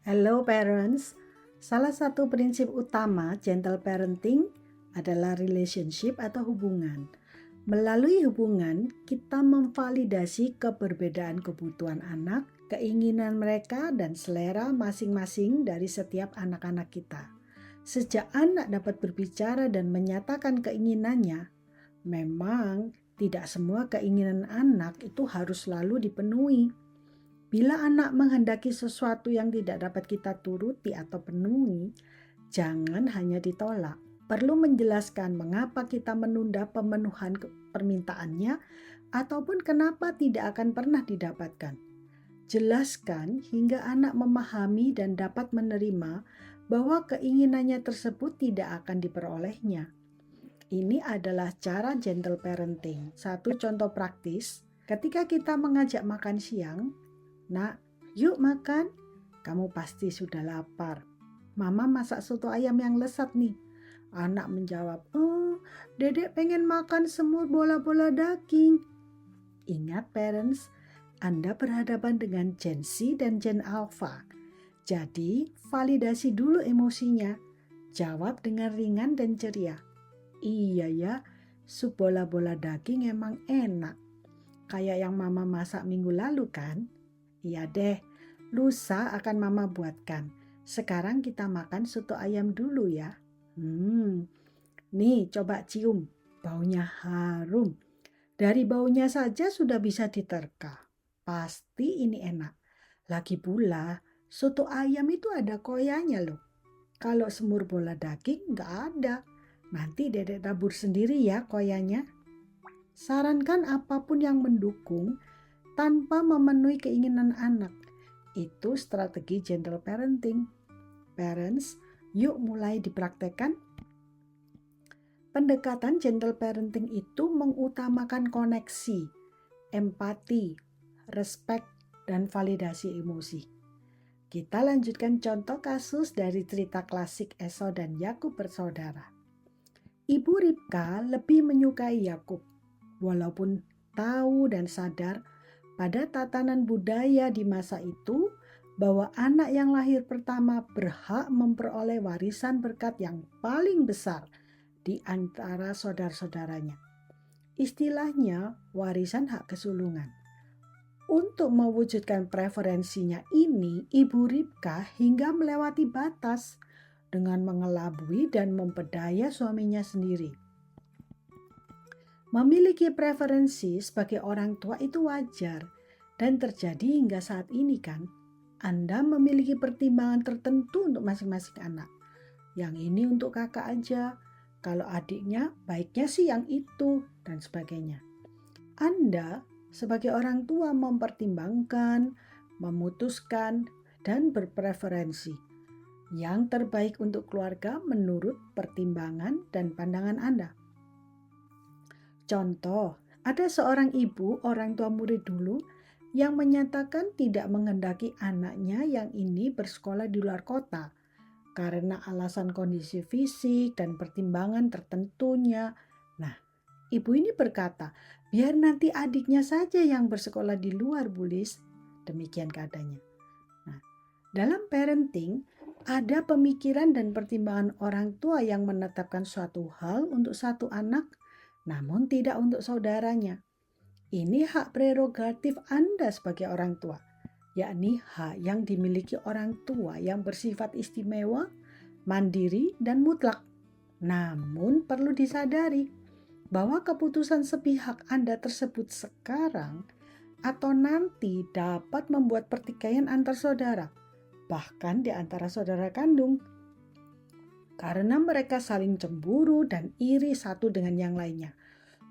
Hello parents, salah satu prinsip utama gentle parenting adalah relationship atau hubungan. Melalui hubungan, kita memvalidasi keberbedaan kebutuhan anak, keinginan mereka, dan selera masing-masing dari setiap anak-anak kita. Sejak anak dapat berbicara dan menyatakan keinginannya, memang tidak semua keinginan anak itu harus selalu dipenuhi. Bila anak menghendaki sesuatu yang tidak dapat kita turuti atau penuhi, jangan hanya ditolak. Perlu menjelaskan mengapa kita menunda pemenuhan permintaannya ataupun kenapa tidak akan pernah didapatkan. Jelaskan hingga anak memahami dan dapat menerima bahwa keinginannya tersebut tidak akan diperolehnya. Ini adalah cara gentle parenting. Satu contoh praktis, ketika kita mengajak makan siang, "Nak, yuk makan. Kamu pasti sudah lapar. Mama masak soto ayam yang lezat nih." Anak menjawab, "Oh, Dedek pengen makan semur bola-bola daging." Ingat parents, Anda berhadapan dengan Gen Z dan Gen Alpha. Jadi, validasi dulu emosinya. Jawab dengan ringan dan ceria. "Iya ya, sup bola-bola daging emang enak. Kayak yang Mama masak minggu lalu kan? Iya deh, lusa akan Mama buatkan. Sekarang kita makan soto ayam dulu ya." Nih coba cium, baunya harum. Dari baunya saja sudah bisa diterka. Pasti ini enak. Lagi pula, soto ayam itu ada koyanya loh. Kalau semur bola daging nggak ada. Nanti Dedek tabur sendiri ya koyanya. Sarankan apapun yang mendukung tanpa memenuhi keinginan anak. Itu strategi gentle parenting. Parents, yuk mulai dipraktekkan. Pendekatan gentle parenting itu mengutamakan koneksi, empati, respect, dan validasi emosi. Kita lanjutkan contoh kasus dari cerita klasik Esau dan Yakub bersaudara. Ibu Ribka lebih menyukai Yakub, walaupun tahu dan sadar pada tatanan budaya di masa itu bahwa anak yang lahir pertama berhak memperoleh warisan berkat yang paling besar di antara saudara-saudaranya. Istilahnya warisan hak kesulungan. Untuk mewujudkan preferensinya ini, Ibu Ribka hingga melewati batas dengan mengelabui dan memperdaya suaminya sendiri. Memiliki preferensi sebagai orang tua itu wajar dan terjadi hingga saat ini kan. Anda memiliki pertimbangan tertentu untuk masing-masing anak. Yang ini untuk kakak aja, kalau adiknya baiknya sih yang itu, dan sebagainya. Anda sebagai orang tua mempertimbangkan, memutuskan, dan berpreferensi yang terbaik untuk keluarga menurut pertimbangan dan pandangan Anda. Contoh, ada seorang ibu orang tua murid dulu yang menyatakan tidak menghendaki anaknya yang ini bersekolah di luar kota karena alasan kondisi fisik dan pertimbangan tertentunya. Nah, ibu ini berkata, "Biar nanti adiknya saja yang bersekolah di luar, Bulis." Demikian keadaannya. Nah, dalam parenting, ada pemikiran dan pertimbangan orang tua yang menetapkan suatu hal untuk satu anak, namun tidak untuk saudaranya. Ini hak prerogatif Anda sebagai orang tua, yakni hak yang dimiliki orang tua yang bersifat istimewa, mandiri, dan mutlak. Namun perlu disadari bahwa keputusan sepihak Anda tersebut sekarang atau nanti dapat membuat pertikaian antar saudara, bahkan di antara saudara kandung, karena mereka saling cemburu dan iri satu dengan yang lainnya.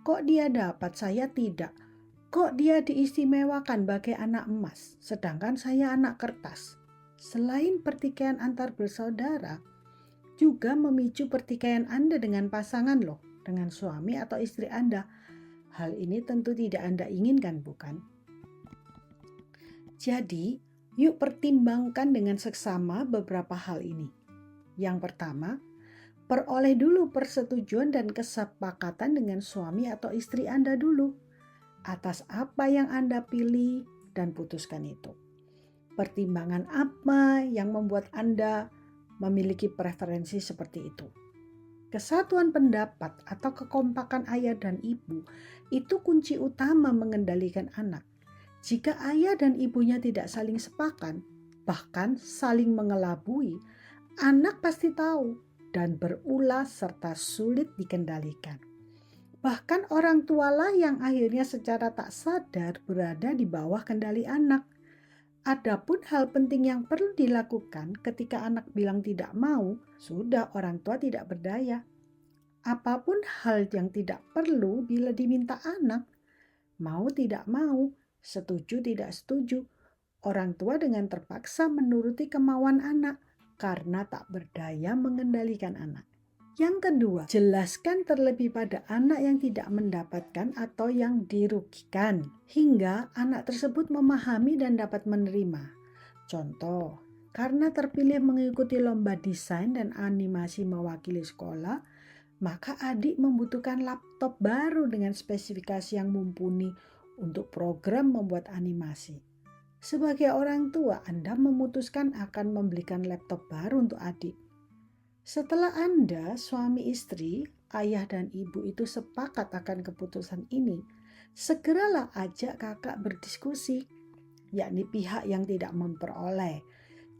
Kok dia dapat, saya tidak? Kok dia diistimewakan bagai anak emas, sedangkan saya anak kertas? Selain pertikaian antar bersaudara, juga memicu pertikaian Anda dengan pasangan loh, dengan suami atau istri Anda. Hal ini tentu tidak Anda inginkan, bukan? Jadi, yuk pertimbangkan dengan seksama beberapa hal ini. Yang pertama, peroleh dulu persetujuan dan kesepakatan dengan suami atau istri Anda dulu atas apa yang Anda pilih dan putuskan itu. Pertimbangan apa yang membuat Anda memiliki preferensi seperti itu? Kesatuan pendapat atau kekompakan ayah dan ibu itu kunci utama mengendalikan anak. Jika ayah dan ibunya tidak saling sepakat, bahkan saling mengelabui, anak pasti tahu dan berulah serta sulit dikendalikan. Bahkan orang tualah yang akhirnya secara tak sadar berada di bawah kendali anak. Adapun hal penting yang perlu dilakukan ketika anak bilang tidak mau, sudah orang tua tidak berdaya. Apapun hal yang tidak perlu bila diminta anak, mau tidak mau, setuju tidak setuju, orang tua dengan terpaksa menuruti kemauan anak karena tak berdaya mengendalikan anak. Yang kedua, jelaskan terlebih pada anak yang tidak mendapatkan atau yang dirugikan, hingga anak tersebut memahami dan dapat menerima. Contoh, karena terpilih mengikuti lomba desain dan animasi mewakili sekolah, maka adik membutuhkan laptop baru dengan spesifikasi yang mumpuni untuk program membuat animasi. Sebagai orang tua, Anda memutuskan akan membelikan laptop baru untuk adik. Setelah Anda, suami istri, ayah dan ibu itu sepakat akan keputusan ini, segeralah ajak kakak berdiskusi, yakni pihak yang tidak memperoleh.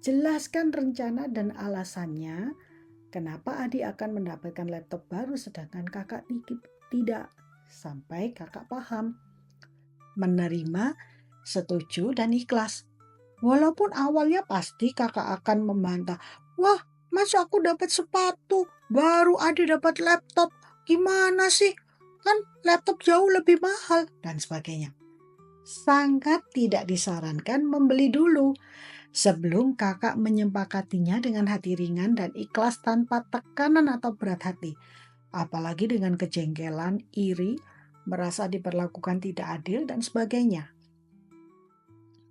Jelaskan rencana dan alasannya, kenapa adik akan mendapatkan laptop baru sedangkan kakak tidak, sampai kakak paham, menerima, setuju, dan ikhlas. Walaupun awalnya pasti kakak akan membantah, wah, masa aku dapat sepatu, baru adik dapat laptop, gimana sih? Kan laptop jauh lebih mahal, dan sebagainya. Sangat tidak disarankan membeli dulu sebelum kakak menyepakatinya dengan hati ringan dan ikhlas tanpa tekanan atau berat hati. Apalagi dengan kejengkelan, iri, merasa diperlakukan tidak adil, dan sebagainya.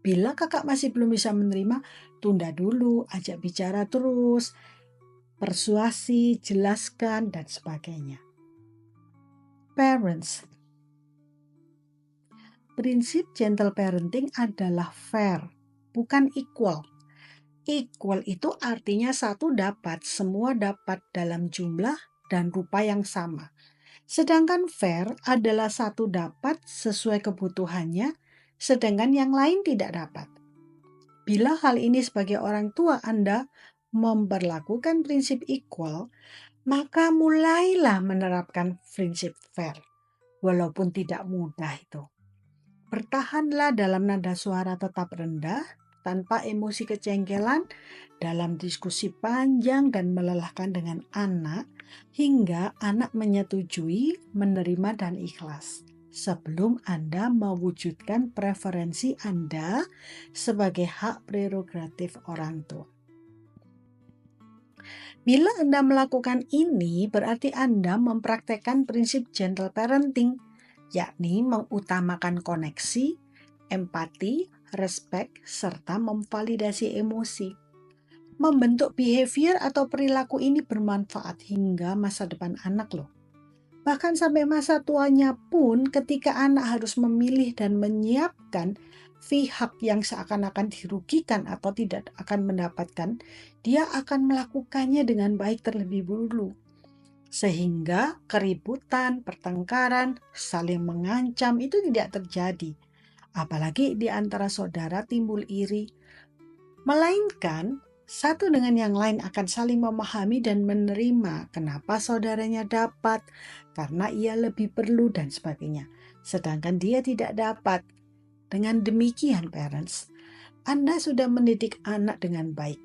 Bila kakak masih belum bisa menerima, tunda dulu, ajak bicara terus, persuasi, jelaskan, dan sebagainya. Parents. Prinsip gentle parenting adalah fair, bukan equal. Equal itu artinya satu dapat, semua dapat dalam jumlah dan rupa yang sama. Sedangkan fair adalah satu dapat sesuai kebutuhannya, sedangkan yang lain tidak dapat. Bila hal ini sebagai orang tua Anda memperlakukan prinsip equal, maka mulailah menerapkan prinsip fair. Walaupun tidak mudah itu. Bertahanlah dalam nada suara tetap rendah, tanpa emosi kecengkelan, dalam diskusi panjang dan melelahkan dengan anak, hingga anak menyetujui, menerima, dan ikhlas. Sebelum Anda mewujudkan preferensi Anda sebagai hak prerogatif orang tua. Bila Anda melakukan ini, berarti Anda mempraktekkan prinsip gentle parenting, yakni mengutamakan koneksi, empati, respect, serta memvalidasi emosi. Membentuk behavior atau perilaku ini bermanfaat hingga masa depan anak loh. Bahkan sampai masa tuanya pun ketika anak harus memilih dan menyiapkan pihak yang seakan-akan dirugikan atau tidak akan mendapatkan, dia akan melakukannya dengan baik terlebih dulu. Sehingga keributan, pertengkaran, saling mengancam itu tidak terjadi. Apalagi di antara saudara timbul iri. Melainkan satu dengan yang lain akan saling memahami dan menerima kenapa saudaranya dapat, karena ia lebih perlu dan sebagainya. Sedangkan dia tidak dapat. Dengan demikian, parents, Anda sudah mendidik anak dengan baik.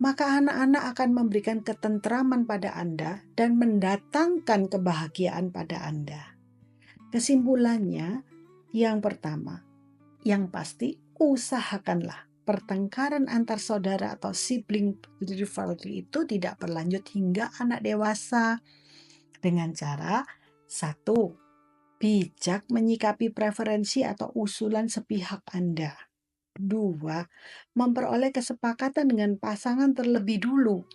Maka anak-anak akan memberikan ketentraman pada Anda dan mendatangkan kebahagiaan pada Anda. Kesimpulannya, yang pertama, yang pasti usahakanlah pertengkaran antar saudara atau sibling rivalry itu tidak berlanjut hingga anak dewasa dengan cara satu, bijak menyikapi preferensi atau usulan sepihak Anda. 2, memperoleh kesepakatan dengan pasangan terlebih dulu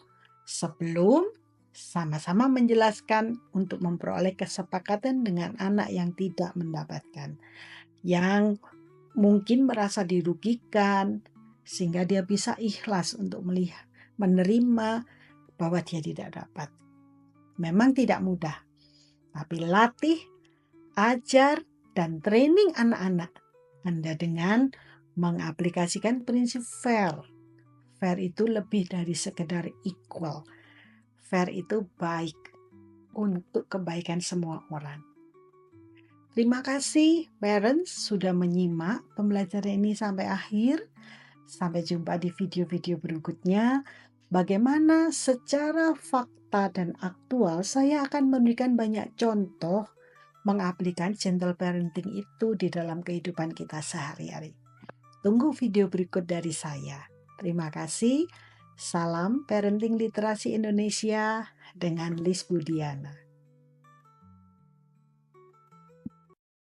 sebelum sama-sama menjelaskan untuk memperoleh kesepakatan dengan anak yang tidak mendapatkan, yang mungkin merasa dirugikan, sehingga dia bisa ikhlas untuk melihat, menerima bahwa dia tidak dapat. Memang tidak mudah, tapi latih, ajar, dan training anak-anak Anda dengan mengaplikasikan prinsip FAIR. FAIR itu lebih dari sekedar equal. FAIR itu baik untuk kebaikan semua orang. Terima kasih parents sudah menyimak pembelajaran ini sampai akhir. Sampai jumpa di video-video berikutnya. Bagaimana secara fakta dan aktual saya akan memberikan banyak contoh mengaplikasikan gentle parenting itu di dalam kehidupan kita sehari-hari. Tunggu video berikut dari saya. Terima kasih. Salam Parenting Literasi Indonesia dengan Lis Budiana.